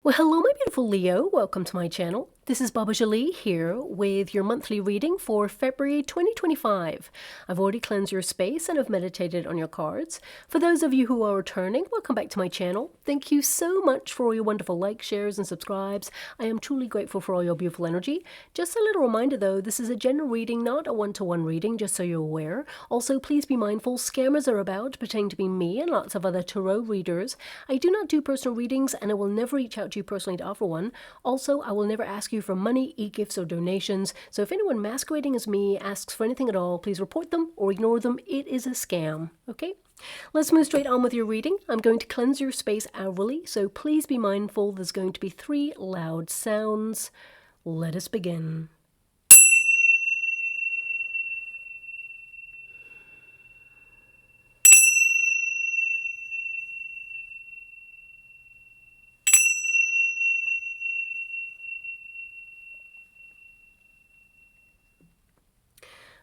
Well, hello, my beautiful Leo. Welcome to my channel. This is Baba Jolie here with your monthly reading for February 2025. I've already cleansed your space and have meditated on your cards. For those of you who are returning, welcome back to my channel. Thank you so much for all your wonderful likes, shares, and subscribes. I am truly grateful for all your beautiful energy. Just a little reminder though, this is a general reading, not a one-to-one reading, just so you're aware. Also, please be mindful, scammers are about, pretending to be me and lots of other tarot readers. I do not do personal readings and I will never reach out to you personally to offer one. Also, I will never ask you for money, e-gifts, or donations. So if anyone masquerading as me asks for anything at all, please report them or ignore them. It is a scam, okay? Let's move straight on with your reading. I'm going to cleanse your space hourly, so please be mindful there's going to be 3 loud sounds. Let us begin.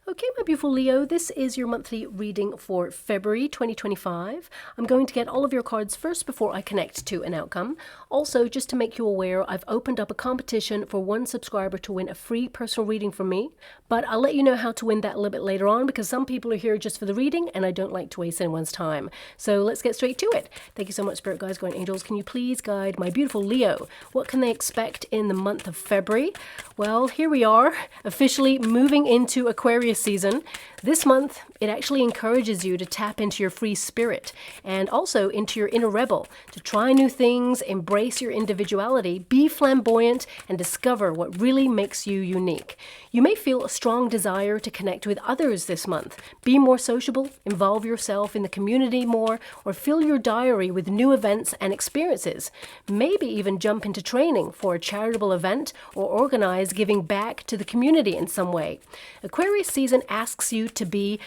Okay, my beautiful Leo, this is your monthly reading for February 2025. I'm going to get all of your cards first before I connect to an outcome. Also, just to make you aware, I've opened up a competition for one subscriber to win a free personal reading from me, but I'll let you know how to win that a little bit later on because some people are here just for the reading and I don't like to waste anyone's time. So let's get straight to it. Thank you so much, Spirit Guides, Guardian Angels. Can you please guide my beautiful Leo? What can they expect in the month of February? Well, here we are, officially moving into Aquarius season. This month, it actually encourages you to tap into your free spirit and also into your inner rebel, to try new things, embrace your individuality, be flamboyant, and discover what really makes you unique. You may feel a strong desire to connect with others this month. Be more sociable, involve yourself in the community more, or fill your diary with new events and experiences. Maybe even jump into training for a charitable event or organize giving back to the community in some way. Aquarius season asks you to be,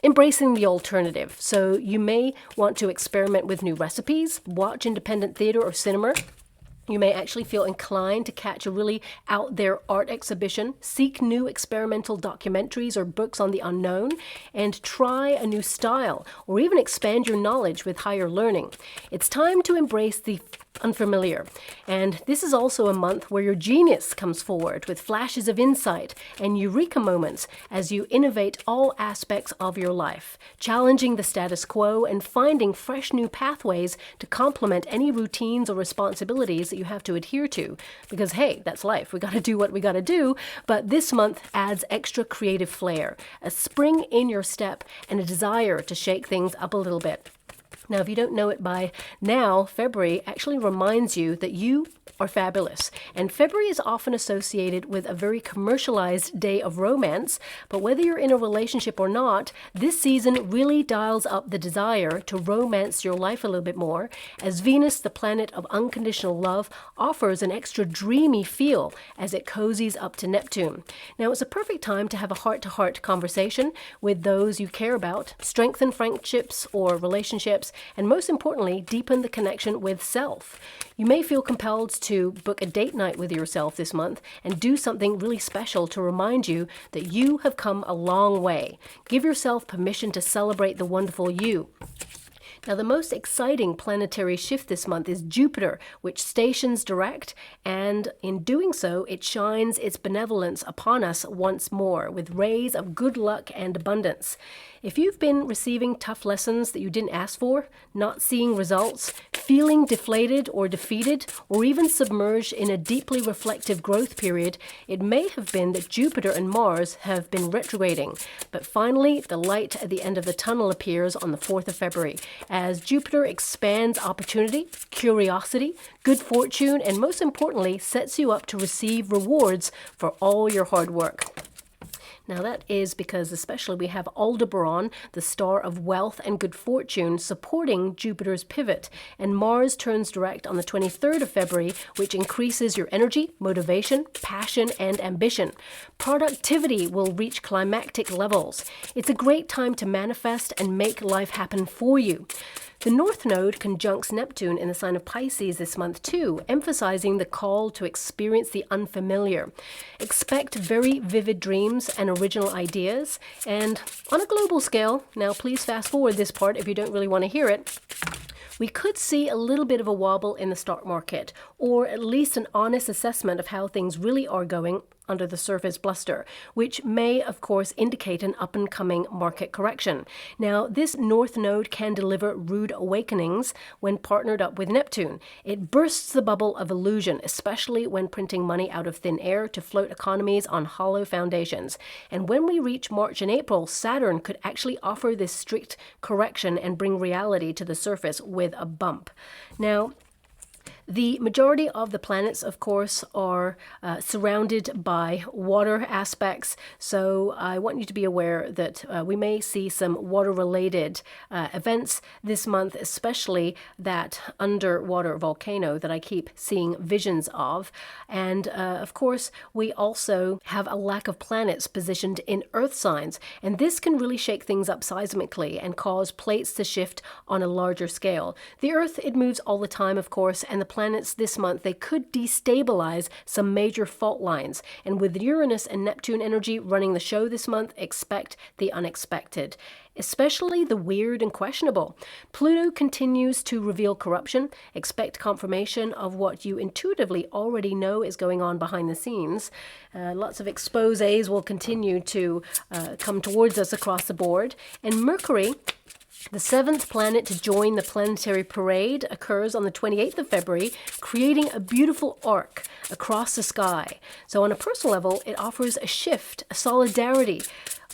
embracing the alternative. So you may want to experiment with new recipes, watch independent theater or cinema. You may actually feel inclined to catch a really out there art exhibition, seek new experimental documentaries or books on the unknown, and try a new style, or even expand your knowledge with higher learning. It's time to embrace the unfamiliar. And this is also a month where your genius comes forward with flashes of insight and eureka moments as you innovate all aspects of your life, challenging the status quo and finding fresh new pathways to complement any routines or responsibilities that you have to adhere to. Because hey, that's life. We got to do what we got to do. But this month adds extra creative flair, a spring in your step, and a desire to shake things up a little bit. Now, if you don't know it by now, February actually reminds you that you are fabulous. And February is often associated with a very commercialized day of romance. But whether you're in a relationship or not, this season really dials up the desire to romance your life a little bit more, as Venus, the planet of unconditional love, offers an extra dreamy feel as it cozies up to Neptune. Now, it's a perfect time to have a heart-to-heart conversation with those you care about, strengthen friendships or relationships, and most importantly, deepen the connection with self. You may feel compelled to book a date night with yourself this month and do something really special to remind you that you have come a long way. Give yourself permission to celebrate the wonderful you. Now, the most exciting planetary shift this month is Jupiter, which stations direct, and in doing so, it shines its benevolence upon us once more with rays of good luck and abundance. If you've been receiving tough lessons that you didn't ask for, not seeing results, feeling deflated or defeated, or even submerged in a deeply reflective growth period, it may have been that Jupiter and Mars have been retrograding. But finally, the light at the end of the tunnel appears on the 4th of February, as Jupiter expands opportunity, curiosity, good fortune, and most importantly, sets you up to receive rewards for all your hard work. Now that is because especially we have Aldebaran, the star of wealth and good fortune, supporting Jupiter's pivot, and Mars turns direct on the 23rd of February, which increases your energy, motivation, passion, and ambition. Productivity will reach climactic levels. It's a great time to manifest and make life happen for you. The North Node conjuncts Neptune in the sign of Pisces this month too, emphasizing the call to experience the unfamiliar. Expect very vivid dreams and a original ideas. And on a global scale, now please fast forward this part if you don't really want to hear it, we could see a little bit of a wobble in the stock market, or at least an honest assessment of how things really are going under the surface bluster, which may, of course, indicate an up-and-coming market correction. Now, this North Node can deliver rude awakenings when partnered up with Neptune. It bursts the bubble of illusion, especially when printing money out of thin air to float economies on hollow foundations. And when we reach March and April, Saturn could actually offer this strict correction and bring reality to the surface with a bump. Now, the majority of the planets, of course, are surrounded by water aspects, so I want you to be aware that we may see some water-related events this month, especially that underwater volcano that I keep seeing visions of. And, of course, we also have a lack of planets positioned in Earth signs, and this can really shake things up seismically and cause plates to shift on a larger scale. The Earth, it moves all the time, of course, and the planets this month, they could destabilize some major fault lines. And with Uranus and Neptune energy running the show this month, expect the unexpected, especially the weird and questionable. Pluto continues to reveal corruption. Expect confirmation of what you intuitively already know is going on behind the scenes. Lots of exposés will continue to come towards us across the board. And Mercury, the seventh planet to join the planetary parade, occurs on the 28th of February, creating a beautiful arc across the sky. So on a personal level, it offers a shift, a solidarity,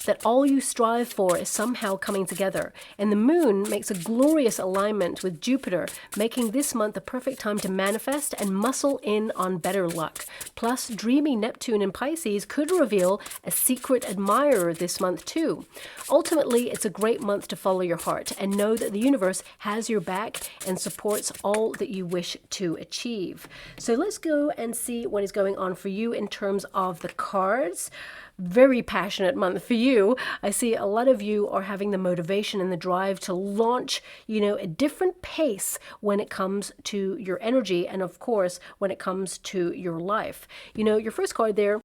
that all you strive for is somehow coming together. And the moon makes a glorious alignment with Jupiter, making this month the perfect time to manifest and muscle in on better luck. Plus, dreamy Neptune in Pisces could reveal a secret admirer this month too. Ultimately, it's a great month to follow your heart and know that the universe has your back and supports all that you wish to achieve. So let's go and see what is going on for you in terms of the cards. Very passionate month for you. I see a lot of you are having the motivation and the drive to launch, a different pace when it comes to your energy and, of course, when it comes to your life. Your first card there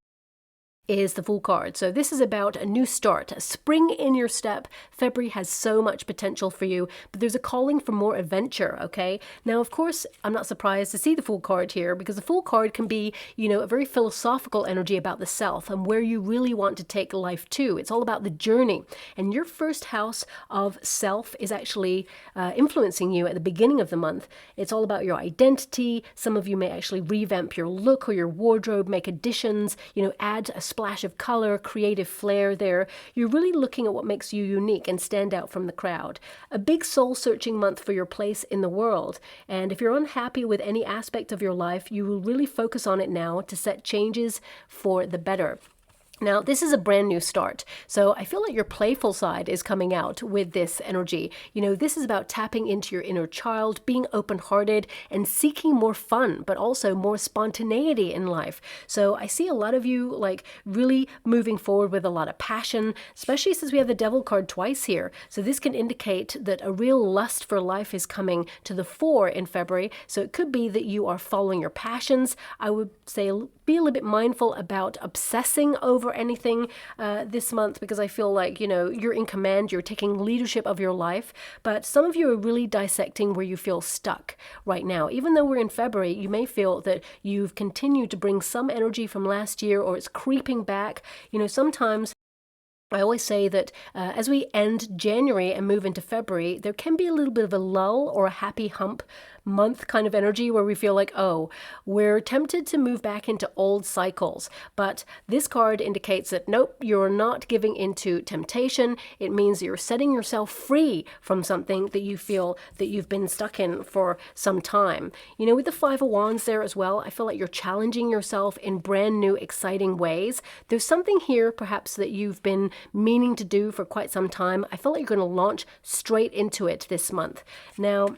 is the Fool card. So this is about a new start, a spring in your step. February has so much potential for you, but there's a calling for more adventure, okay? Now, of course, I'm not surprised to see the Fool card here, because the Fool card can be, a very philosophical energy about the self and where you really want to take life to. It's all about the journey. And your first house of self is actually influencing you at the beginning of the month. It's all about your identity. Some of you may actually revamp your look or your wardrobe, make additions, add a splash of color, creative flair there. You're really looking at what makes you unique and stand out from the crowd. A big soul-searching month for your place in the world. And if you're unhappy with any aspect of your life, you will really focus on it now to set changes for the better. Now, this is a brand new start, so I feel like your playful side is coming out with this energy. This is about tapping into your inner child, being open-hearted, and seeking more fun, but also more spontaneity in life. So I see a lot of you, really moving forward with a lot of passion, especially since we have the Devil card twice here. So this can indicate that a real lust for life is coming to the fore in February. So it could be that you are following your passions. I would say be a little bit mindful about obsessing over anything this month, because I feel like, you're in command, you're taking leadership of your life, but some of you are really dissecting where you feel stuck right now. Even though we're in February, you may feel that you've continued to bring some energy from last year, or it's creeping back. Sometimes I always say that as we end January and move into February, there can be a little bit of a lull or a happy hump month kind of energy where we feel like, we're tempted to move back into old cycles. But this card indicates that, nope, you're not giving into temptation. It means you're setting yourself free from something that you feel that you've been stuck in for some time. With the Five of Wands there as well, I feel like you're challenging yourself in brand new, exciting ways. There's something here perhaps that you've been meaning to do for quite some time. I feel like you're going to launch straight into it this month. Now,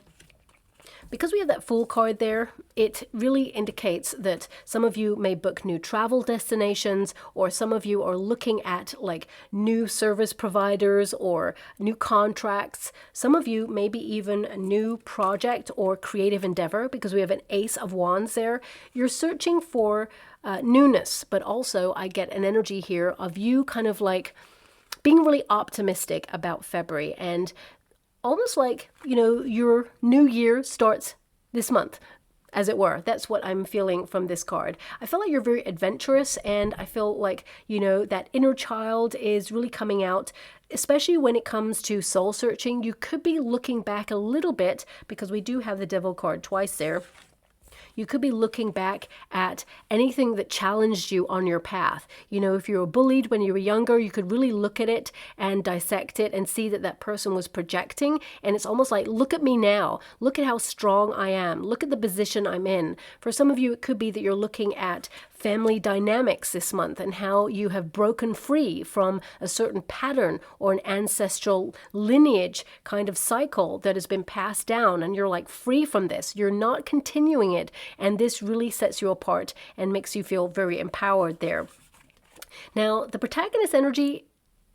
Because we have that Fool card there, it really indicates that some of you may book new travel destinations, or some of you are looking at like new service providers or new contracts. Some of you maybe even a new project or creative endeavor, because we have an Ace of Wands there. You're searching for newness, but also I get an energy here of you kind of like being really optimistic about February, and almost like, you know, your new year starts this month, as it were. That's what I'm feeling from this card. I feel like you're very adventurous, and I feel like, you know, that inner child is really coming out, especially when it comes to soul searching. You could be looking back a little bit, because we do have the Devil card twice there. You could be looking back at anything that challenged you on your path. You know, if you were bullied when you were younger, you could really look at it and dissect it and see that that person was projecting. And it's almost like, look at me now. Look at how strong I am. Look at the position I'm in. For some of you, it could be that you're looking at family dynamics this month and how you have broken free from a certain pattern or an ancestral lineage kind of cycle that has been passed down, and you're like free from this. You're not continuing it, and this really sets you apart and makes you feel very empowered there. Now, the protagonist energy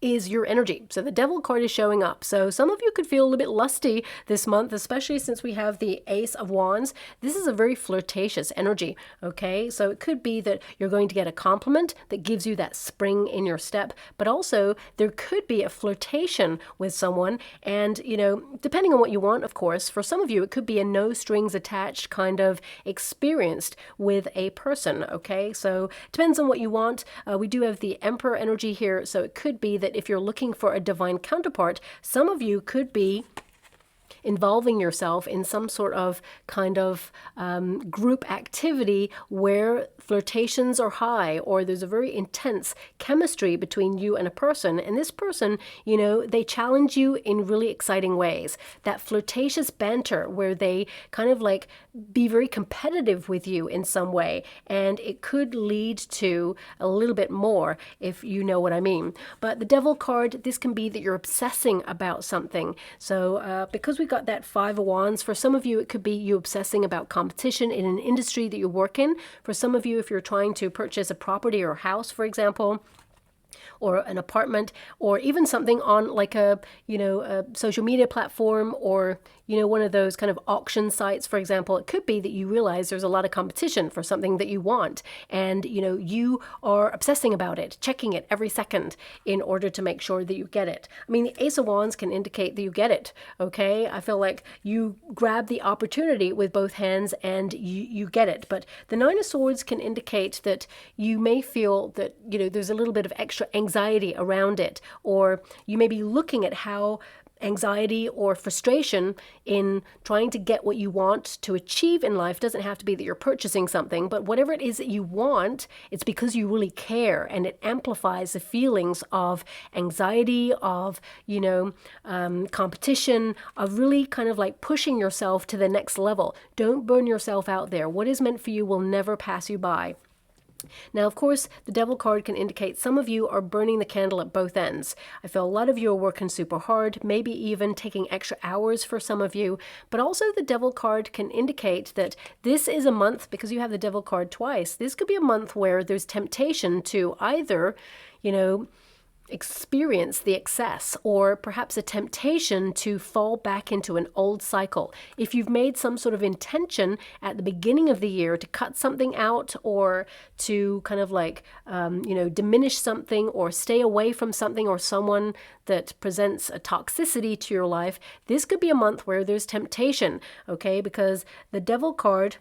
is your energy. So the Devil card is showing up. So some of you could feel a little bit lusty this month, especially since we have the Ace of Wands. This is a very flirtatious energy, okay? So it could be that you're going to get a compliment that gives you that spring in your step, but also there could be a flirtation with someone, and, you know, depending on what you want, of course, for some of you, it could be a no strings attached kind of experience with a person, okay? So depends on what you want. We do have the Emperor energy here, so it could be that if you're looking for a divine counterpart, some of you could be involving yourself in some sort of kind of group activity where flirtations are high, or there's a very intense chemistry between you and a person. And this person, you know, they challenge you in really exciting ways. That flirtatious banter where they kind of like be very competitive with you in some way. And it could lead to a little bit more, if you know what I mean. But the Devil card, this can be that you're obsessing about something. So because we got that Five of Wands, for some of you, it could be you obsessing about competition in an industry that you work in. For some of you, if you're trying to purchase a property or house, for example, or an apartment, or even something on like a, you know, a social media platform, or, you know, one of those kind of auction sites, for example, it could be that you realize there's a lot of competition for something that you want, and, you know, you are obsessing about it, checking it every second in order to make sure that you get it. I mean, the Ace of Wands can indicate that you get it, okay? I feel like you grab the opportunity with both hands and you get it. But the Nine of Swords can indicate that you may feel that, you know, there's a little bit of extra anxiety around it, or you may be looking at how anxiety or frustration in trying to get what you want to achieve in life doesn't have to be that you're purchasing something, but whatever it is that you want, it's because you really care, and it amplifies the feelings of anxiety, of, you know, competition, of really kind of like pushing yourself to the next level. Don't burn yourself out there. What is meant for you will never pass you by. Now, of course, the Devil card can indicate some of you are burning the candle at both ends. I feel a lot of you are working super hard, maybe even taking extra hours for some of you, but also the Devil card can indicate that this is a month, because you have the Devil card twice, this could be a month where there's temptation to either, you know, experience the excess, or perhaps a temptation to fall back into an old cycle. If you've made some sort of intention at the beginning of the year to cut something out, or to kind of like, you know, diminish something, or stay away from something or someone that presents a toxicity to your life, this could be a month where there's temptation, okay? Because the Devil card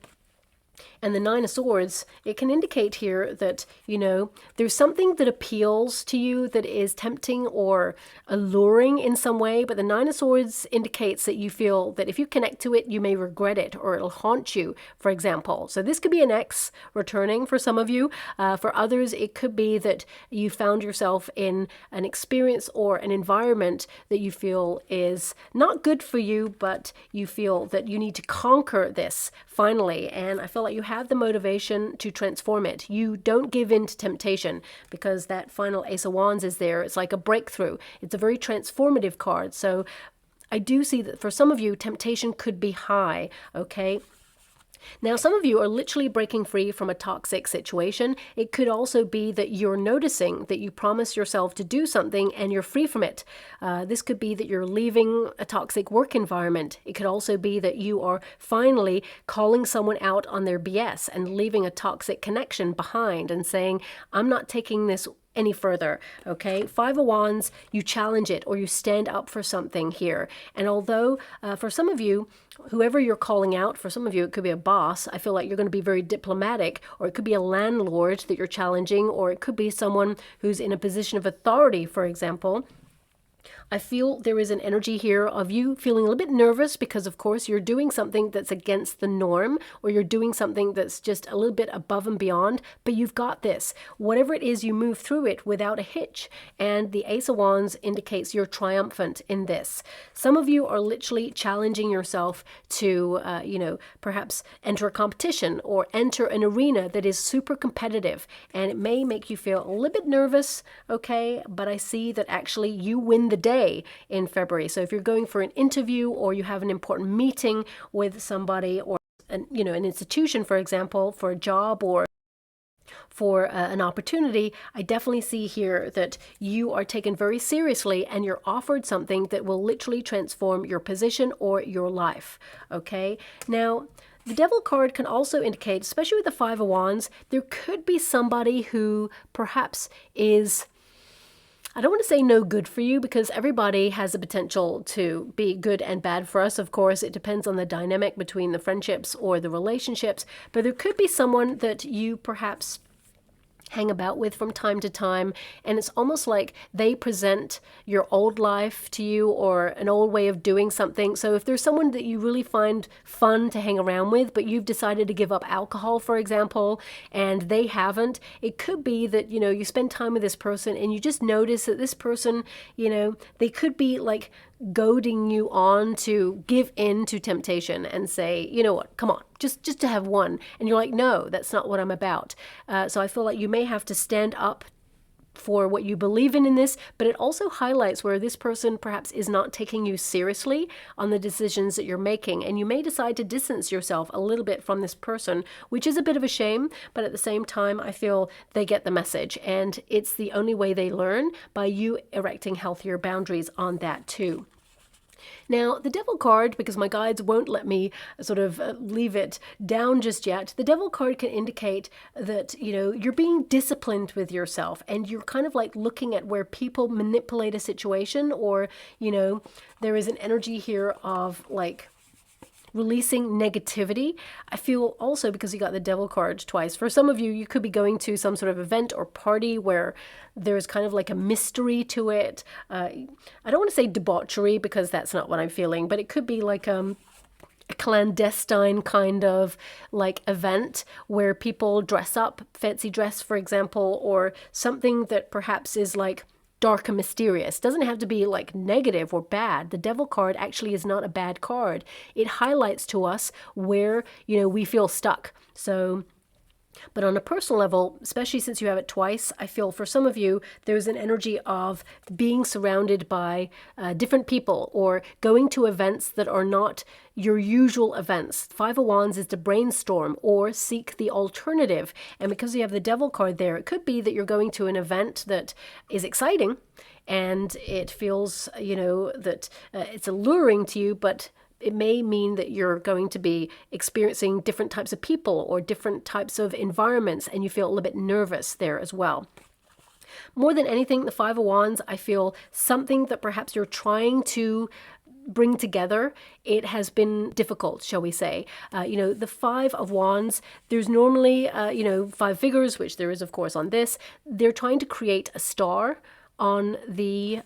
and the Nine of Swords, it can indicate here that, you know, there's something that appeals to you that is tempting or alluring in some way, but the Nine of Swords indicates that you feel that if you connect to it, you may regret it, or it'll haunt you, for example. So this could be an ex returning for some of you. For others, it could be that you found yourself in an experience or an environment that you feel is not good for you, but you feel that you need to conquer this finally. And I feel like you have the motivation to transform it. You don't give in to temptation, because that final Ace of Wands is there. It's like a breakthrough. It's a very transformative card. So I do see that for some of you, temptation could be high, okay? Now, some of you are literally breaking free from a toxic situation. It could also be that you're noticing that you promised yourself to do something and you're free from it. This could be that you're leaving a toxic work environment. It could also be that you are finally calling someone out on their BS and leaving a toxic connection behind and saying, I'm not taking this any further, okay? Five of Wands, you challenge it or you stand up for something here. And although for some of you, whoever you're calling out, for some of you it could be a boss, I feel like you're going to be very diplomatic, or it could be a landlord that you're challenging, or it could be someone who's in a position of authority, for example. I feel there is an energy here of you feeling a little bit nervous because, of course, you're doing something that's against the norm, or you're doing something that's just a little bit above and beyond, but you've got this. Whatever it is, you move through it without a hitch, and the Ace of Wands indicates you're triumphant in this. Some of you are literally challenging yourself to, perhaps enter a competition or enter an arena that is super competitive, and it may make you feel a little bit nervous, okay, but I see that actually you win the day in February. So if you're going for an interview or you have an important meeting with somebody, or an institution, for example, for a job or for an opportunity, I definitely see here that you are taken very seriously and you're offered something that will literally transform your position or your life. Okay, now the Devil card can also indicate, especially with the Five of Wands, there could be somebody who perhaps is, I don't want to say no good for you, because everybody has the potential to be good and bad for us. Of course, it depends on the dynamic between the friendships or the relationships, but there could be someone that you perhaps hang about with from time to time, and it's almost like they present your old life to you or an old way of doing something. So if there's someone that you really find fun to hang around with, but you've decided to give up alcohol, for example, and they haven't, it could be that, you spend time with this person and you just notice that this person, they could be like goading you on to give in to temptation and say, you know what, come on, just to have one. And you're like, no, that's not what I'm about. So I feel like you may have to stand up for what you believe in this, but it also highlights where this person perhaps is not taking you seriously on the decisions that you're making, and you may decide to distance yourself a little bit from this person, which is a bit of a shame, but at the same time I feel they get the message, and it's the only way they learn, by you erecting healthier boundaries on that too. Now, the Devil card, because my guides won't let me sort of leave it down just yet, the Devil card can indicate that, you're being disciplined with yourself, and you're kind of like looking at where people manipulate a situation, or, there is an energy here of like releasing negativity. I feel also, because you got the Devil card twice, for some of you, you could be going to some sort of event or party where there's kind of like a mystery to it. I don't want to say debauchery, because that's not what I'm feeling, but it could be like a clandestine kind of like event where people dress up, fancy dress, for example, or something that perhaps is like dark and mysterious. Doesn't have to be like negative or bad. The Devil card actually is not a bad card. It highlights to us where, we feel stuck. So, but on a personal level, especially since you have it twice, I feel for some of you, there's an energy of being surrounded by different people, or going to events that are not your usual events. Five of Wands is to brainstorm or seek the alternative. And because you have the Devil card there, it could be that you're going to an event that is exciting and it feels, that it's alluring to you, but it may mean that you're going to be experiencing different types of people or different types of environments, and you feel a little bit nervous there as well. More than anything, the Five of Wands, I feel something that perhaps you're trying to bring together, it has been difficult, shall we say. The Five of Wands, there's normally, five figures, which there is, of course, on this. They're trying to create a star on the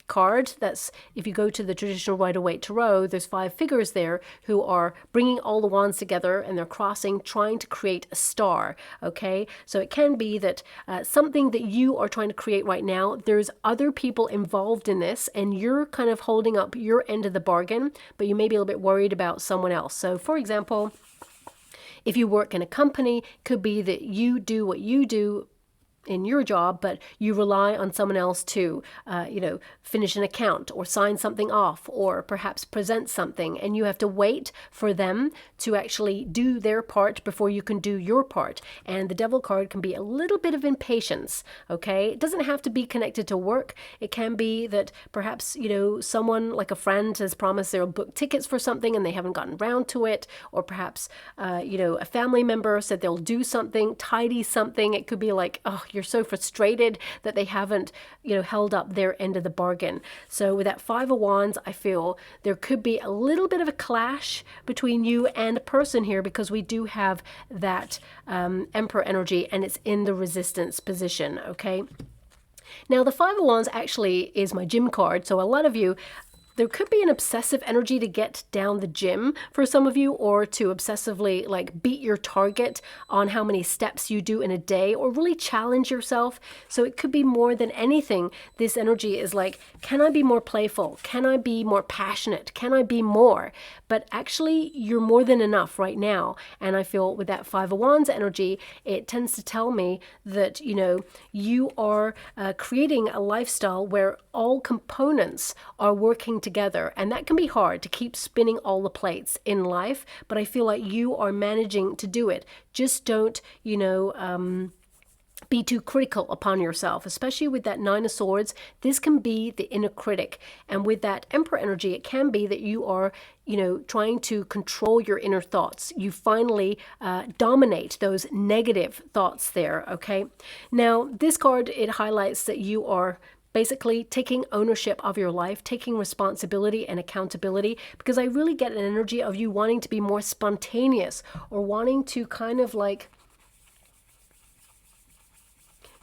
card. That's, if you go to the traditional Rider-Waite Tarot, there's five figures there who are bringing all the wands together, and they're crossing, trying to create a star. Okay, so it can be that something that you are trying to create right now, there's other people involved in this, and you're kind of holding up your end of the bargain, but you may be a little bit worried about someone else. So for example, if you work in a company, it could be that you do what you do in your job, but you rely on someone else to, finish an account or sign something off or perhaps present something, and you have to wait for them to actually do their part before you can do your part. And the Devil card can be a little bit of impatience, okay? It doesn't have to be connected to work. It can be that perhaps, someone like a friend has promised they'll book tickets for something and they haven't gotten around to it, or perhaps, a family member said they'll do something, tidy something. It could be like, oh, you're so frustrated that they haven't, held up their end of the bargain. So with that Five of Wands, I feel there could be a little bit of a clash between you and a person here, because we do have that Emperor energy and it's in the resistance position, okay? Now, the Five of Wands actually is my gym card. So a lot of you, there could be an obsessive energy to get down the gym for some of you, or to obsessively like beat your target on how many steps you do in a day, or really challenge yourself. So it could be more than anything. This energy is like, can I be more playful? Can I be more passionate? Can I be more? But actually, you're more than enough right now. And I feel with that Five of Wands energy, it tends to tell me that, you are creating a lifestyle where all components are working together. And that can be hard, to keep spinning all the plates in life. But I feel like you are managing to do it. Just don't, be too critical upon yourself, especially with that Nine of Swords. This can be the inner critic. And with that Emperor energy, it can be that you are, trying to control your inner thoughts. You finally dominate those negative thoughts there, okay? Now, this card, it highlights that you are basically taking ownership of your life, taking responsibility and accountability, because I really get an energy of you wanting to be more spontaneous, or wanting to kind of like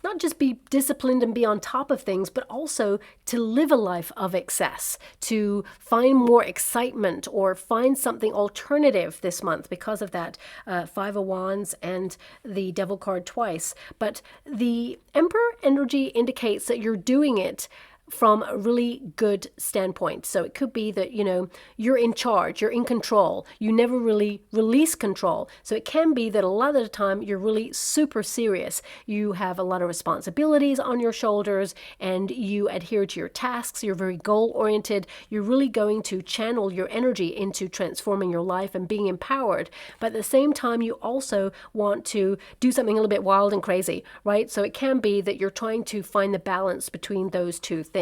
not just be disciplined and be on top of things, but also to live a life of excess, to find more excitement or find something alternative this month because of that Five of Wands and the Devil card twice. But the Emperor energy indicates that you're doing it from a really good standpoint. So it could be that, you're in charge, you're in control, you never really release control. So it can be that a lot of the time you're really super serious. You have a lot of responsibilities on your shoulders and you adhere to your tasks. You're very goal oriented. You're really going to channel your energy into transforming your life and being empowered. But at the same time, you also want to do something a little bit wild and crazy, right? So it can be that you're trying to find the balance between those two things.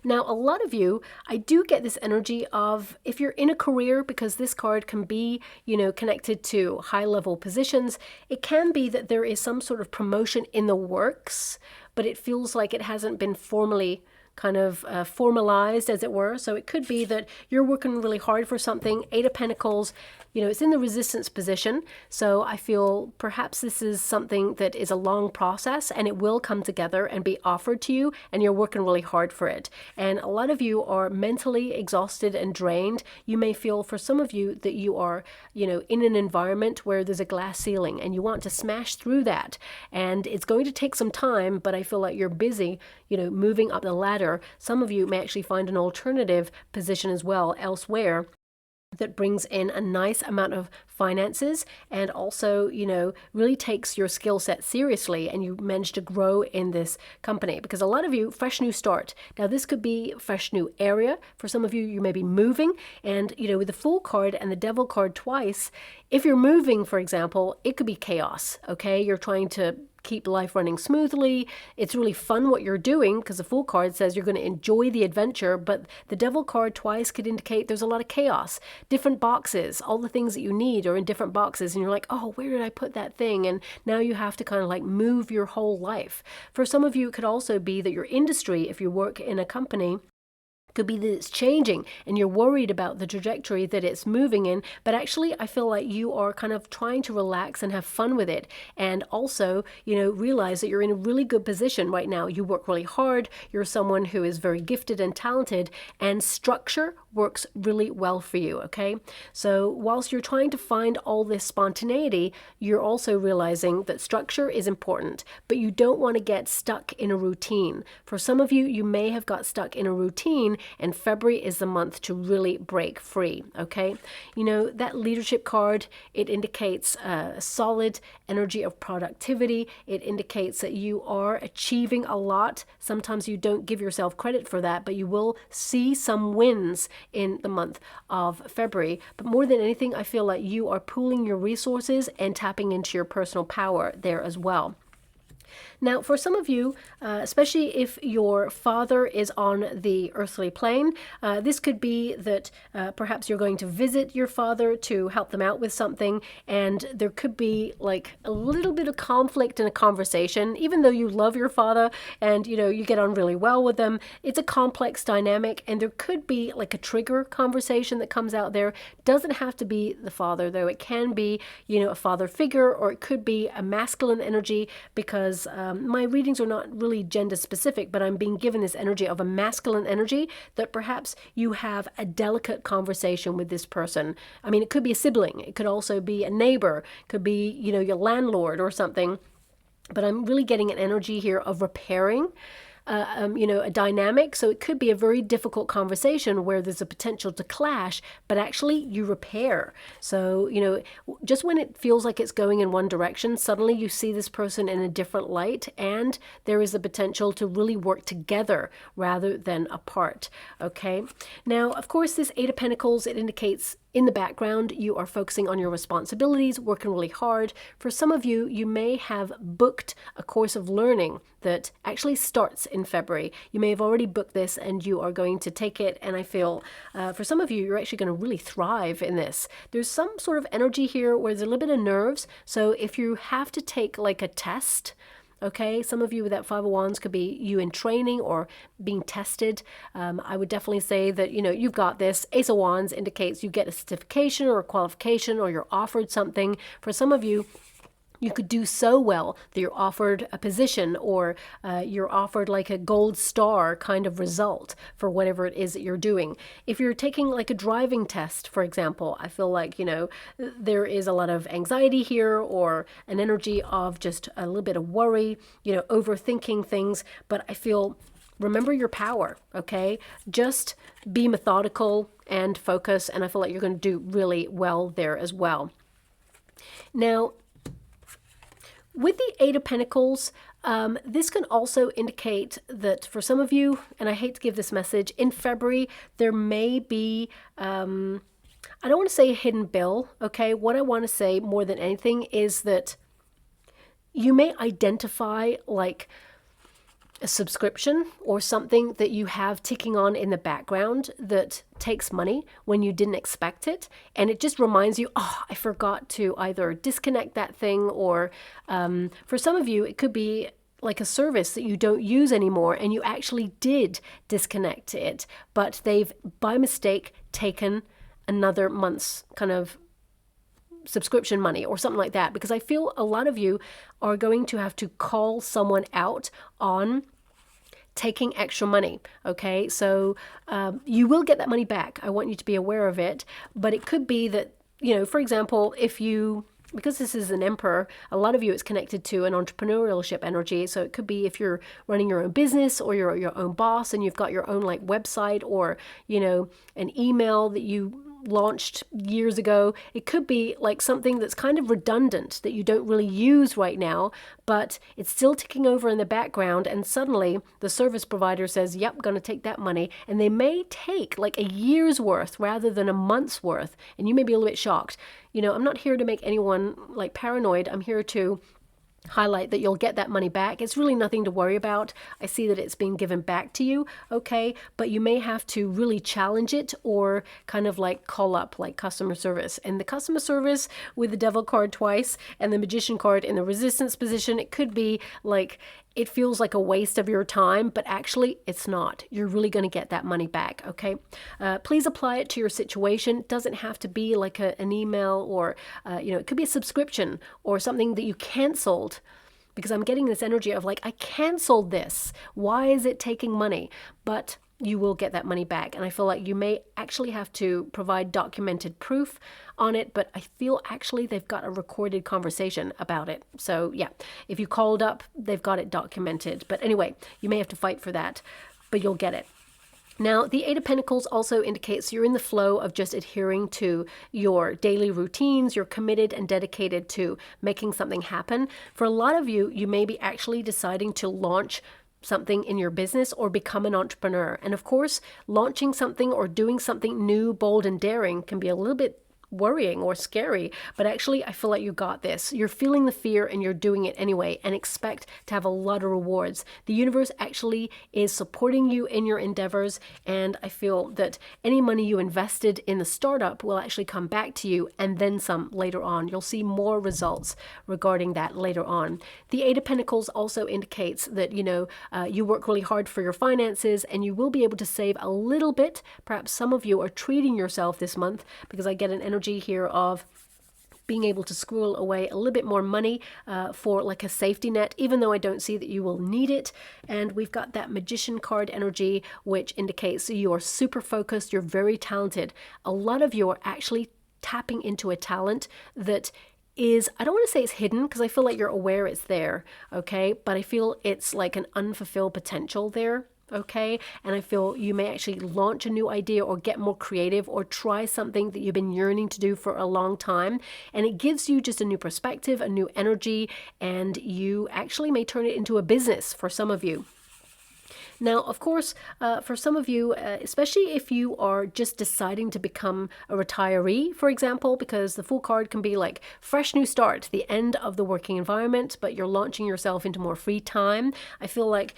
Now, a lot of you, I do get this energy of, if you're in a career, because this card can be, connected to high-level positions, it can be that there is some sort of promotion in the works, but it feels like it hasn't been formally kind of formalized, as it were. So it could be that you're working really hard for something. Eight of Pentacles, it's in the resistance position. So I feel perhaps this is something that is a long process and it will come together and be offered to you, and you're working really hard for it. And a lot of you are mentally exhausted and drained. You may feel, for some of you, that you are, in an environment where there's a glass ceiling and you want to smash through that. And it's going to take some time, but I feel like you're busy, moving up the ladder. Some of you may actually find an alternative position as well elsewhere that brings in a nice amount of finances, and also, really takes your skill set seriously, and you manage to grow in this company. Because a lot of you, fresh new start. Now, this could be fresh new area. For some of you, you may be moving, and, with the Fool card and the Devil card twice, if you're moving, for example, it could be chaos, okay? You're trying to keep life running smoothly. It's really fun what you're doing, because the Fool card says you're going to enjoy the adventure, but the Devil card twice could indicate there's a lot of chaos. Different boxes, all the things that you need are in different boxes, and you're like, oh, where did I put that thing? And now you have to kind of like move your whole life. For some of you, it could also be that your industry, if you work in a company, could be that it's changing and you're worried about the trajectory that it's moving in, but actually I feel like you are kind of trying to relax and have fun with it, and also, realize that you're in a really good position right now. You work really hard, you're someone who is very gifted and talented, and structure works really well for you, okay? So whilst you're trying to find all this spontaneity, you're also realizing that structure is important, but you don't want to get stuck in a routine. For some of you, you may have got stuck in a routine, and February is the month to really break free, okay? You know, that leadership card, it indicates a solid energy of productivity. It indicates that you are achieving a lot. Sometimes you don't give yourself credit for that, but you will see some wins in the month of February. But more than anything, I feel like you are pooling your resources and tapping into your personal power there as well. Now, for some of you, especially if your father is on the earthly plane, this could be that perhaps you're going to visit your father to help them out with something, and there could be like a little bit of conflict in a conversation. Even though you love your father and, you know, you get on really well with them, it's a complex dynamic, and there could be like a trigger conversation that comes out there. Doesn't have to be the father, though. It can be, you know, a father figure, or it could be a masculine energy, because my readings are not really gender specific, but I'm being given this energy of a masculine energy, that perhaps you have a delicate conversation with this person. I mean, it could be a sibling. It could also be a neighbor. It could be, you know, your landlord or something. But I'm really getting an energy here of repairing, you know, a dynamic. So it could be a very difficult conversation where there's a potential to clash, but actually you repair. So, you know, just when it feels like it's going in one direction, suddenly you see this person in a different light, and there is a potential to really work together rather than apart. Okay. Now, of course, this Eight of Pentacles, it indicates in the background, you are focusing on your responsibilities, working really hard. For some of you, you may have booked a course of learning that actually starts in February. You may have already booked this and you are going to take it. And I feel for some of you, you're actually going to really thrive in this. There's some sort of energy here where there's a little bit of nerves. So if you have to take like a test, okay, some of you with that Five of Wands could be you in training or being tested. I would definitely say that, you know, you've got this. Ace of Wands indicates you get a certification or a qualification, or you're offered something. For some of you, you could do so well that you're offered a position, or you're offered like a gold star kind of result for whatever it is that you're doing. If you're taking like a driving test, for example, I feel like, you know, there is a lot of anxiety here, or an energy of just a little bit of worry, you know, overthinking things. But I feel, remember your power, okay? Just be methodical and focus, and I feel like you're going to do really well there as well. Now, with the Eight of Pentacles, this can also indicate that for some of you, and I hate to give this message, in February, there may be, I don't want to say a hidden bill, okay? What I want to say more than anything is that you may identify like a subscription or something that you have ticking on in the background that takes money when you didn't expect it, and it just reminds you, oh, I forgot to either disconnect that thing, or for some of you it could be like a service that you don't use anymore and you actually did disconnect it, but they've by mistake taken another month's kind of subscription money or something like that, because I feel a lot of you are going to have to call someone out on taking extra money. Okay, so you will get that money back. I want you to be aware of it, but it could be that, you know, for example, if you, because this is an Emperor, a lot of you it's connected to an entrepreneurship energy. So it could be if you're running your own business, or you're your own boss and you've got your own like website, or, you know, an email that you launched years ago. It could be like something that's kind of redundant that you don't really use right now, but it's still ticking over in the background, and suddenly the service provider says, yep, going to take that money, and they may take like a year's worth rather than a month's worth, and you may be a little bit shocked. You know, I'm not here to make anyone like paranoid. I'm here to highlight that you'll get that money back. It's really nothing to worry about. I see that it's being given back to you, okay? But you may have to really challenge it, or kind of like call up like customer service. And the customer service with the Devil card twice and the Magician card in the resistance position, it could be like, it feels like a waste of your time, but actually it's not. You're really going to get that money back, okay? Please apply it to your situation. It doesn't have to be like an email, or, you know, it could be a subscription or something that you canceled, because I'm getting this energy of like, I canceled this. Why is it taking money? But you will get that money back. And I feel like you may actually have to provide documented proof on it, but I feel actually they've got a recorded conversation about it. So yeah, if you called up, they've got it documented. But anyway, you may have to fight for that, but you'll get it. Now, the Eight of Pentacles also indicates you're in the flow of just adhering to your daily routines. You're committed and dedicated to making something happen. For a lot of you, you may be actually deciding to launch something in your business or become an entrepreneur. And of course, launching something or doing something new, bold, and daring can be a little bit worrying or scary, but actually I feel like you got this. You're feeling the fear and you're doing it anyway, and expect to have a lot of rewards. The universe actually is supporting you in your endeavors, and I feel that any money you invested in the startup will actually come back to you, and then some later on. You'll see more results regarding that later on. The Eight of Pentacles also indicates that, you work really hard for your finances, and you will be able to save a little bit. Perhaps some of you are treating yourself this month, because I get an energy here of being able to squirrel away a little bit more money for like a safety net, even though I don't see that you will need it. And we've got that Magician card energy, which indicates you are super focused, you're very talented. A lot of you are actually tapping into a talent that is, I don't want to say it's hidden, because I feel like you're aware it's there, okay? But I feel it's like an unfulfilled potential there. Okay, and I feel you may actually launch a new idea or get more creative or try something that you've been yearning to do for a long time, and it gives you just a new perspective, a new energy, and you actually may turn it into a business for some of you. Now, of course, for some of you, especially if you are just deciding to become a retiree, for example, because the Fool card can be like fresh new start, the end of the working environment, but you're launching yourself into more free time. I feel like,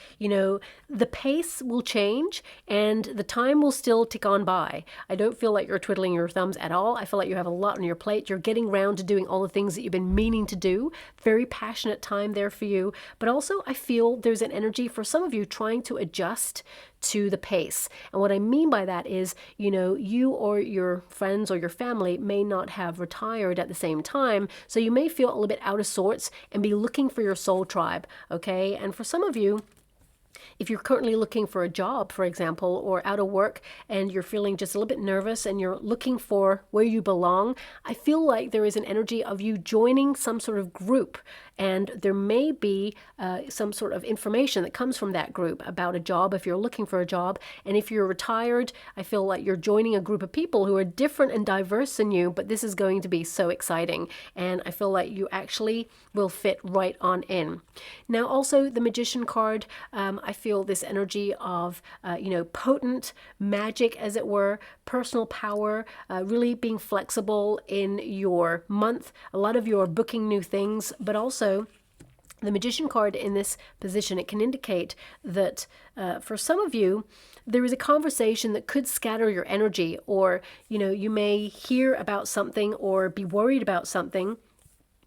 the pace will change and the time will still tick on by. I don't feel like you're twiddling your thumbs at all. I feel like you have a lot on your plate. You're getting around to doing all the things that you've been meaning to do. Very passionate time there for you. But also I feel there's an energy for some of you trying to adjust to the pace. And what I mean by that is, you or your friends or your family may not have retired at the same time. So you may feel a little bit out of sorts and be looking for your soul tribe. Okay. And for some of you, if you're currently looking for a job, for example, or out of work, and you're feeling just a little bit nervous and you're looking for where you belong, I feel like there is an energy of you joining some sort of group. And there may be some sort of information that comes from that group about a job if you're looking for a job. And if you're retired, I feel like you're joining a group of people who are different and diverse than you, but this is going to be so exciting. And I feel like you actually will fit right on in. Now, also the Magician card, I feel this energy of, potent magic, as it were, personal power, really being flexible in your month. A lot of you are booking new things, but also the Magician card in this position, it can indicate that for some of you, there is a conversation that could scatter your energy, or, you may hear about something or be worried about something,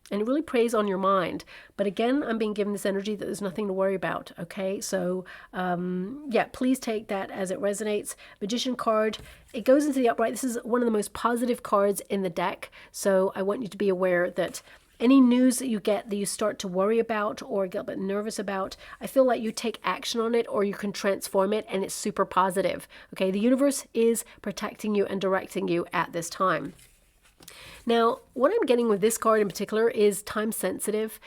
and it really preys on your mind. But again, I'm being given this energy that there's nothing to worry about, okay? So, please take that as it resonates. Magician card, it goes into the upright. This is one of the most positive cards in the deck, so I want you to be aware that any news that you get that you start to worry about or get a bit nervous about, I feel like you take action on it or you can transform it, and it's super positive. Okay, the universe is protecting you and directing you at this time. Now, what I'm getting with this card in particular is time sensitive,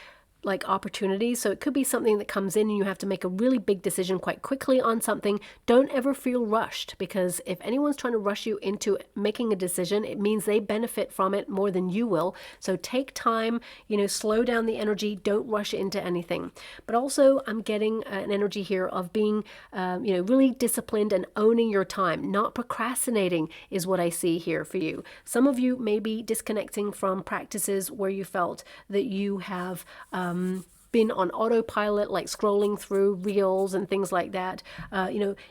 like opportunities. So it could be something that comes in and you have to make a really big decision quite quickly on something. Don't ever feel rushed, because if anyone's trying to rush you into making a decision, it means they benefit from it more than you will. So take time, slow down the energy. Don't rush into anything. But also I'm getting an energy here of being, really disciplined and owning your time. Not procrastinating is what I see here for you. Some of you may be disconnecting from practices where you felt that you have, been on autopilot, like scrolling through reels and things like that.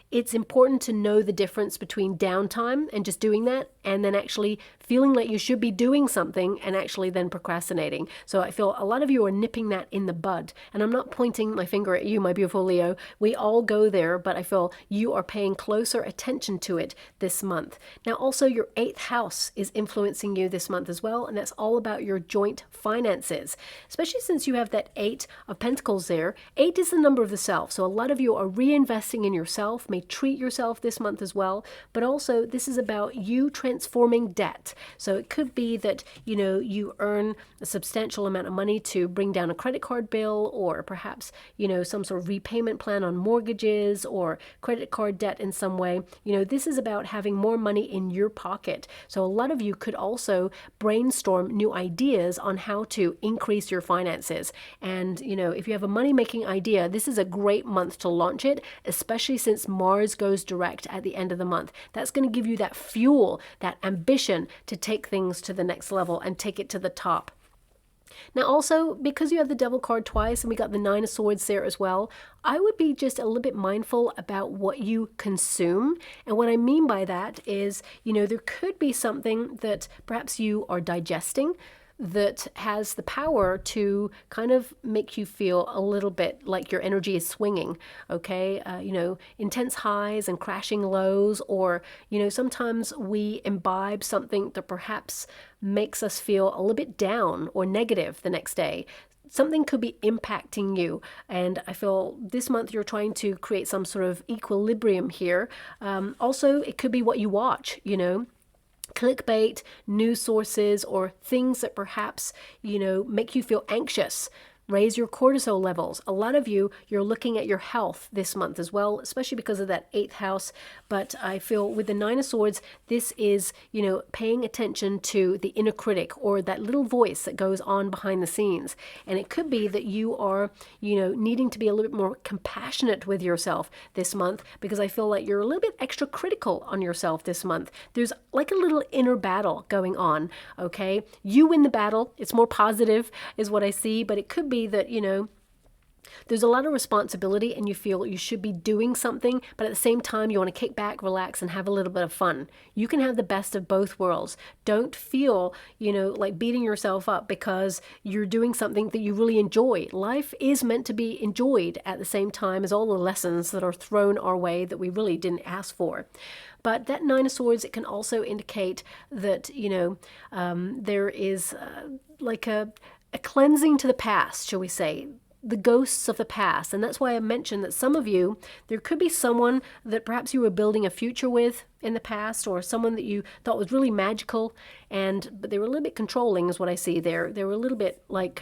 It's important to know the difference between downtime and just doing that, and then actually feeling like you should be doing something and actually then procrastinating. So I feel a lot of you are nipping that in the bud. And I'm not pointing my finger at you, my beautiful Leo. We all go there, but I feel you are paying closer attention to it this month. Now, also your 8th house is influencing you this month as well, and that's all about your joint finances, especially since you have that 8 of Pentacles there. 8 is the number of the self. So a lot of you are reinvesting in yourself, may treat yourself this month as well. But also this is about you transforming debt. So it could be that, you know, you earn a substantial amount of money to bring down a credit card bill, or perhaps, you know, some sort of repayment plan on mortgages or credit card debt in some way. You know, this is about having more money in your pocket. So a lot of you could also brainstorm new ideas on how to increase your finances. And, you know, if you have a money-making idea, this is a great month to launch it, especially since Mars goes direct at the end of the month. That's going to give you that fuel, that ambition to take things to the next level and take it to the top. Now also, because you have the Devil card twice and we got the Nine of Swords there as well, I would be just a little bit mindful about what you consume. And what I mean by that is, you know, there could be something that perhaps you are digesting that has the power to kind of make you feel a little bit like your energy is swinging, okay? You know, intense highs and crashing lows, or, you know, sometimes we imbibe something that perhaps makes us feel a little bit down or negative the next day. Something could be impacting you, and I feel this month you're trying to create some sort of equilibrium here. Also, it could be what you watch, you know. Clickbait, news sources, or things that perhaps, you know, make you feel anxious. Raise your cortisol levels. A lot of you, you're looking at your health this month as well, especially because of that 8th house. But I feel with the Nine of Swords, this is, you know, paying attention to the inner critic, or that little voice that goes on behind the scenes. And it could be that you are, you know, needing to be a little bit more compassionate with yourself this month, because I feel like you're a little bit extra critical on yourself this month. There's like a little inner battle going on, okay? You win the battle. It's more positive is what I see, but it could be that, you know, there's a lot of responsibility and you feel you should be doing something, but at the same time you want to kick back, relax, and have a little bit of fun. You can have the best of both worlds. Don't feel, you know, like beating yourself up because you're doing something that you really enjoy. Life is meant to be enjoyed at the same time as all the lessons that are thrown our way that we really didn't ask for. But that Nine of Swords, it can also indicate that, you know, there is like a cleansing to the past, shall we say, the ghosts of the past. And that's why I mentioned that some of you, there could be someone that perhaps you were building a future with in the past, or someone that you thought was really magical, but they were a little bit controlling is what I see there. They were a little bit like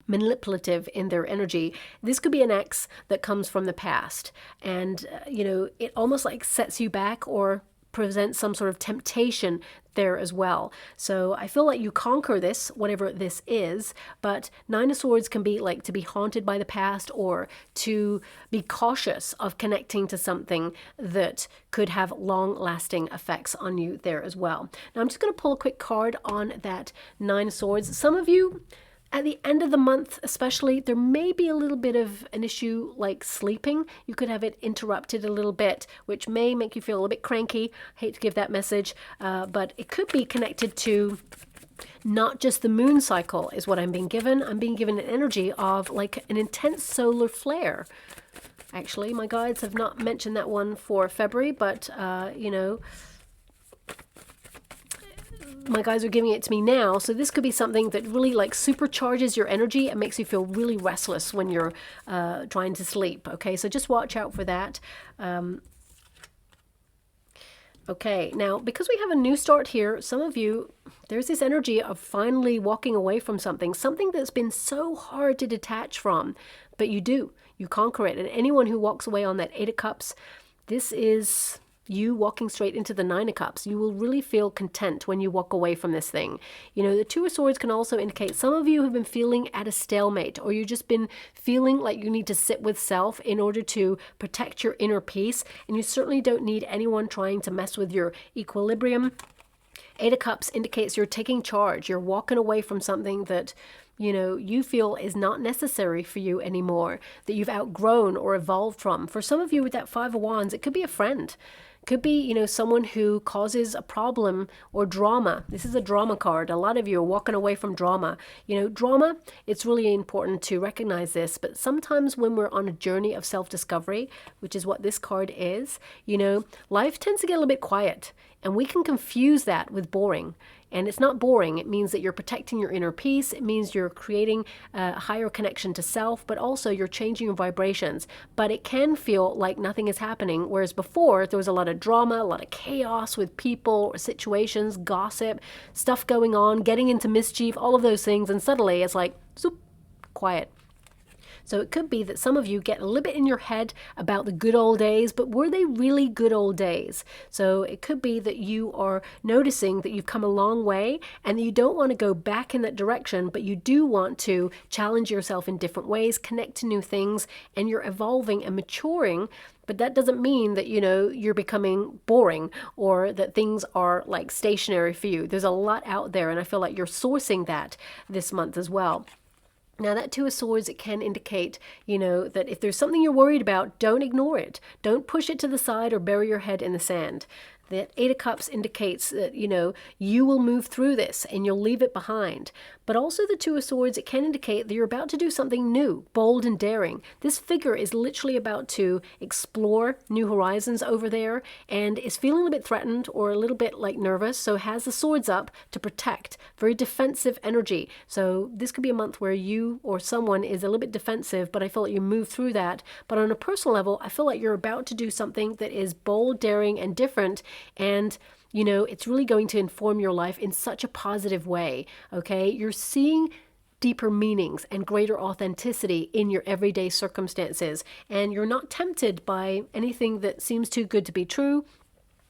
manipulative in their energy. This could be an ex that comes from the past, and you know, it almost like sets you back or presents some sort of temptation there as well. So I feel like you conquer this, whatever this is, but Nine of Swords can be like to be haunted by the past, or to be cautious of connecting to something that could have long-lasting effects on you there as well. Now I'm just going to pull a quick card on that Nine of Swords. Some of you, at the end of the month especially, there may be a little bit of an issue like sleeping. You could have it interrupted a little bit, which may make you feel a little bit cranky. I hate to give that message, but it could be connected to not just the moon cycle is what I'm being given. I'm being given an energy of like an intense solar flare. Actually, my guides have not mentioned that one for February, but, you know, my guys are giving it to me now. So this could be something that really like supercharges your energy and makes you feel really restless when you're trying to sleep. Okay, so just watch out for that. Okay, now because we have a new start here, some of you, there's this energy of finally walking away from something that's been so hard to detach from, but you conquer it. And anyone who walks away on that Eight of Cups, this is you walking straight into the Nine of Cups. You will really feel content when you walk away from this thing. You know, the Two of Swords can also indicate some of you have been feeling at a stalemate, or you've just been feeling like you need to sit with self in order to protect your inner peace, and you certainly don't need anyone trying to mess with your equilibrium. Eight of Cups indicates you're taking charge. You're walking away from something that, you know, you feel is not necessary for you anymore, that you've outgrown or evolved from. For some of you with that Five of Wands, it could be a friend. Could be, you know, someone who causes a problem or drama. This is a drama card. A lot of you are walking away from drama. You know, drama, it's really important to recognize this, but sometimes when we're on a journey of self-discovery, which is what this card is, you know, life tends to get a little bit quiet. And we can confuse that with boring. And it's not boring. It means that you're protecting your inner peace. It means you're creating a higher connection to self, but also you're changing your vibrations. But it can feel like nothing is happening, whereas before there was a lot of drama, a lot of chaos with people or situations, gossip, stuff going on, getting into mischief, all of those things. And suddenly it's like, zoop, quiet. So it could be that some of you get a little bit in your head about the good old days, but were they really good old days? So it could be that you are noticing that you've come a long way and that you don't want to go back in that direction, but you do want to challenge yourself in different ways, connect to new things, and you're evolving and maturing. But that doesn't mean that, you're becoming boring or that things are like stationary for you. There's a lot out there, and I feel like you're sourcing that this month as well. Now, that Two of Swords, it can indicate, that if there's something you're worried about, don't ignore it. Don't push it to the side or bury your head in the sand. That Eight of Cups indicates that, you will move through this and you'll leave it behind. But also the Two of Swords, it can indicate that you're about to do something new, bold and daring. This figure is literally about to explore new horizons over there and is feeling a bit threatened or a little bit like nervous, so has the swords up to protect. Very defensive energy. So this could be a month where you or someone is a little bit defensive, but I feel like you move through that. But on a personal level, I feel like you're about to do something that is bold, daring, and different. And it's really going to inform your life in such a positive way, okay? You're seeing deeper meanings and greater authenticity in your everyday circumstances, and you're not tempted by anything that seems too good to be true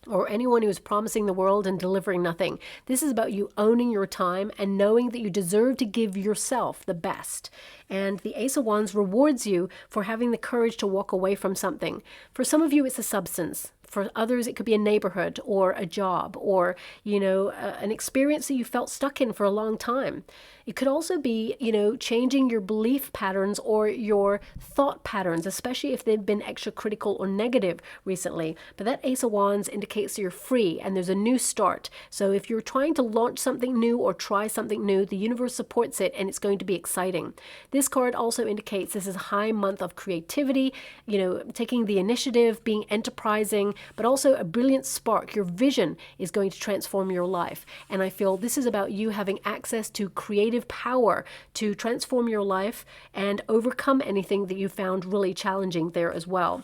or anyone who is promising the world and delivering nothing. This is about you owning your time and knowing that you deserve to give yourself the best. And the Ace of Wands rewards you for having the courage to walk away from something. For some of you, it's a substance. For others, it could be a neighborhood or a job or, an experience that you felt stuck in for a long time. It could also be, changing your belief patterns or your thought patterns, especially if they've been extra critical or negative recently. But that Ace of Wands indicates you're free and there's a new start. So if you're trying to launch something new or try something new, the universe supports it and it's going to be exciting. This card also indicates this is a high month of creativity, taking the initiative, being enterprising, but also a brilliant spark. Your vision is going to transform your life. And I feel this is about you having access to creative power to transform your life and overcome anything that you found really challenging there as well.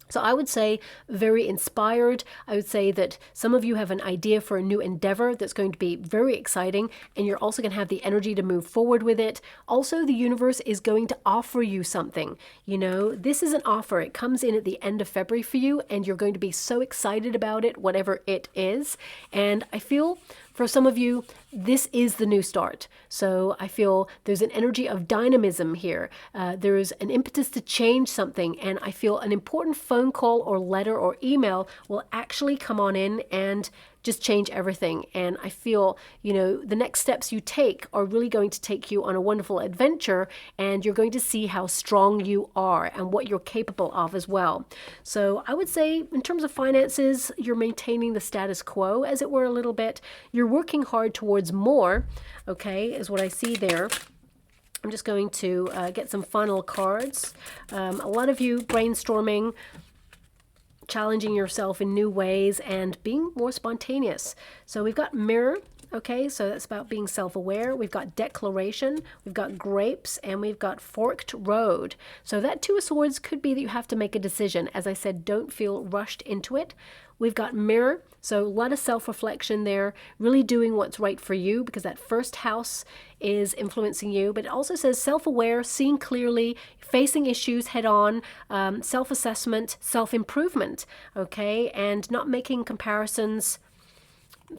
So I would say very inspired. I would say that some of you have an idea for a new endeavor that's going to be very exciting, and you're also going to have the energy to move forward with it. Also, the universe is going to offer you something. This is an offer. It comes in at the end of February for you, and you're going to be so excited about it, whatever it is. And I feel for some of you, this is the new start. So I feel there's an energy of dynamism here. There's an impetus to change something. And I feel an important phone call or letter or email will actually come on in and just change everything. And I feel, the next steps you take are really going to take you on a wonderful adventure, and you're going to see how strong you are and what you're capable of as well. So I would say in terms of finances, you're maintaining the status quo, as it were, a little bit. You're working hard towards more, okay, is what I see there. I'm just going to get some final cards. A lot of you brainstorming, challenging yourself in new ways and being more spontaneous. So we've got Mirror, okay, so that's about being self-aware. We've got Declaration, we've got Grapes, and we've got Forked Road. So that Two of Swords could be that you have to make a decision. As I said, don't feel rushed into it. We've got Mirror, so a lot of self-reflection there, really doing what's right for you because that first house is influencing you. But it also says self-aware, seeing clearly, facing issues head-on, self-assessment, self-improvement, okay, and not making comparisons.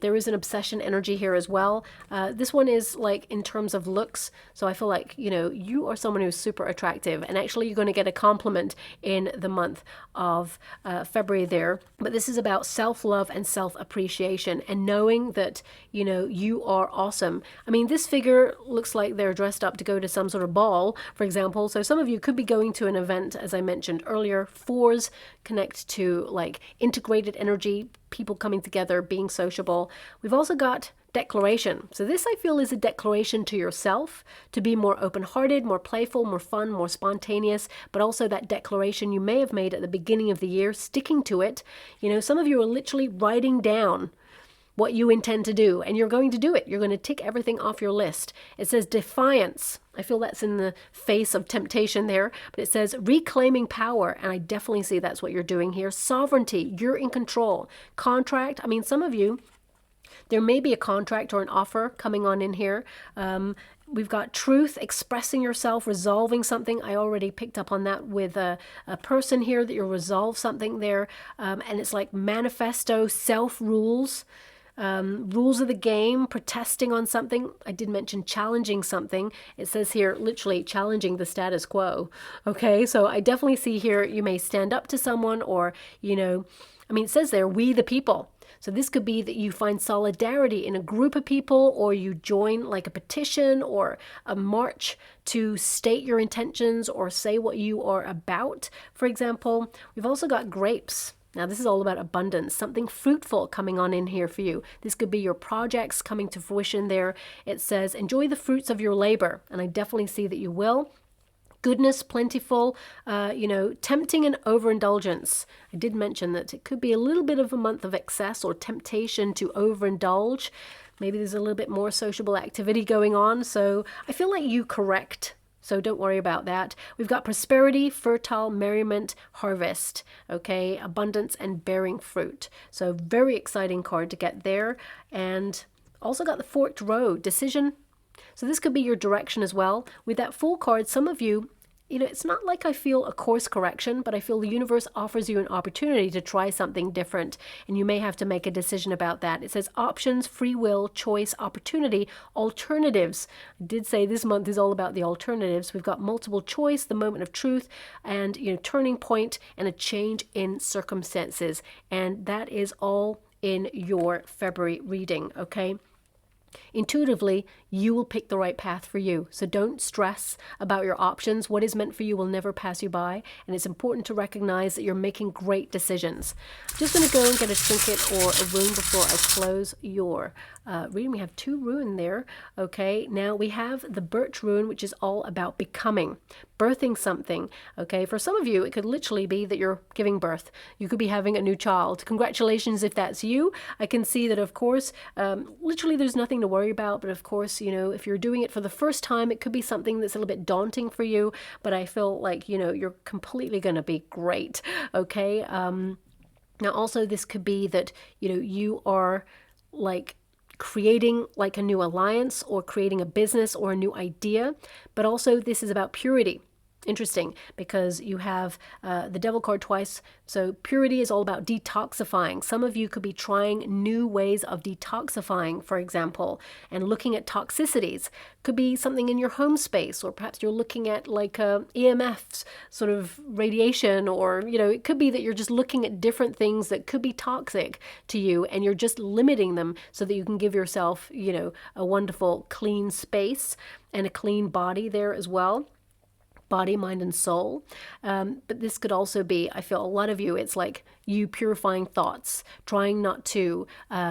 There is an obsession energy here as well. This one is like in terms of looks. So I feel like, you are someone who's super attractive, and actually you're going to get a compliment in the month of February there. But this is about self-love and self-appreciation and knowing that, you are awesome. I mean, this figure looks like they're dressed up to go to some sort of ball, for example. So some of you could be going to an event, as I mentioned earlier. Fours connect to like integrated energy, people coming together, being sociable. We've also got Declaration. So this I feel is a declaration to yourself to be more open-hearted, more playful, more fun, more spontaneous, but also that declaration you may have made at the beginning of the year, sticking to it. Some of you are literally writing down what you intend to do, and you're going to do it. You're going to tick everything off your list. It says defiance. I feel that's in the face of temptation there, but it says reclaiming power, and I definitely see that's what you're doing here. Sovereignty, you're in control. Contract, I mean, some of you, there may be a contract or an offer coming on in here. We've got truth, expressing yourself, resolving something. I already picked up on that with a person here, that you'll resolve something there. And it's like manifesto, self-rules, rules of the game, protesting on something. I did mention challenging something. It says here, literally challenging the status quo. Okay, so I definitely see here you may stand up to someone, or, you know, I mean, it says there, we the people. So this could be that you find solidarity in a group of people, or you join like a petition or a march to state your intentions or say what you are about. For example, we've also got grapes. Now this is all about abundance, something fruitful coming on in here for you. This could be your projects coming to fruition there. It says, enjoy the fruits of your labor. And I definitely see that you will. Goodness, plentiful, you know, tempting and overindulgence. I did mention that it could be a little bit of a month of excess or temptation to overindulge. Maybe there's a little bit more sociable activity going on. So I feel like you correct. So don't worry about that. We've got prosperity, fertile, merriment, harvest, okay, abundance and bearing fruit. So very exciting card to get there. And also got the forked road, decision. So this could be your direction as well. With that Fool card, some of you, you know, it's not like I feel a course correction, but I feel the universe offers you an opportunity to try something different, and you may have to make a decision about that. It says options, free will, choice, opportunity, alternatives. I did say this month is all about the alternatives. We've got multiple choice, the moment of truth, and, you know, turning point and a change in circumstances. And that is all in your February reading, okay? Intuitively, you will pick the right path for you. So don't stress about your options. What is meant for you will never pass you by. And it's important to recognize that you're making great decisions. I'm just going to go and get a trinket or a rune before I close your reading. We have 2 rune there. Okay, now we have the birch rune, which is all about becoming, birthing something. Okay, for some of you, it could literally be that you're giving birth. You could be having a new child. Congratulations if that's you. I can see that, of course, literally there's nothing to worry about. But of course, you know, if you're doing it for the first time, it could be something that's a little bit daunting for you. But I feel like, you know, you're completely going to be great. Okay. Now also this could be that, you know, you are like creating like a new alliance or creating a business or a new idea. But also this is about purity. Interesting, because you have the devil card twice. So purity is all about detoxifying. Some of you could be trying new ways of detoxifying, for example, and looking at toxicities. Could be something in your home space, or perhaps you're looking at like EMFs, sort of radiation, or, you know, it could be that you're just looking at different things that could be toxic to you, and you're just limiting them so that you can give yourself, you know, a wonderful clean space and a clean body there as well. Body, mind, and soul. But this could also be, I feel a lot of you, it's like you purifying thoughts, trying not to,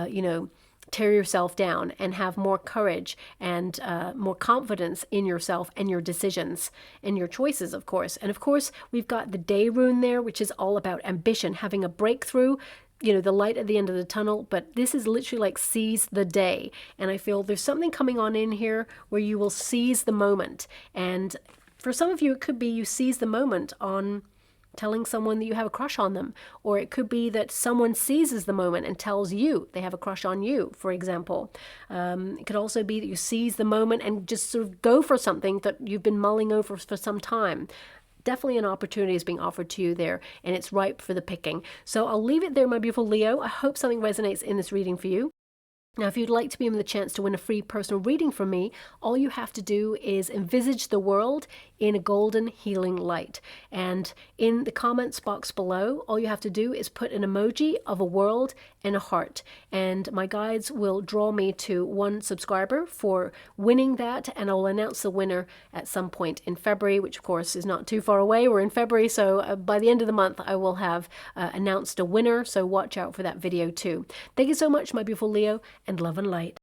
you know, tear yourself down, and have more courage and more confidence in yourself and your decisions and your choices, of course. And of course, we've got the day rune there, which is all about ambition, having a breakthrough, you know, the light at the end of the tunnel. But this is literally like seize the day. And I feel there's something coming on in here where you will seize the moment. And for some of you, it could be you seize the moment on telling someone that you have a crush on them. Or it could be that someone seizes the moment and tells you they have a crush on you, for example. It could also be that you seize the moment and just sort of go for something that you've been mulling over for some time. Definitely an opportunity is being offered to you there, and it's ripe for the picking. So I'll leave it there, my beautiful Leo. I hope something resonates in this reading for you. Now, if you'd like to be given the chance to win a free personal reading from me, all you have to do is envisage the world in a golden healing light. And in the comments box below, all you have to do is put an emoji of a world and a heart. And my guides will draw me to 1 subscriber for winning that, and I'll announce the winner at some point in February, which of course is not too far away. We're in February, so by the end of the month, I will have announced a winner. So watch out for that video too. Thank you so much, my beautiful Leo, and love and light.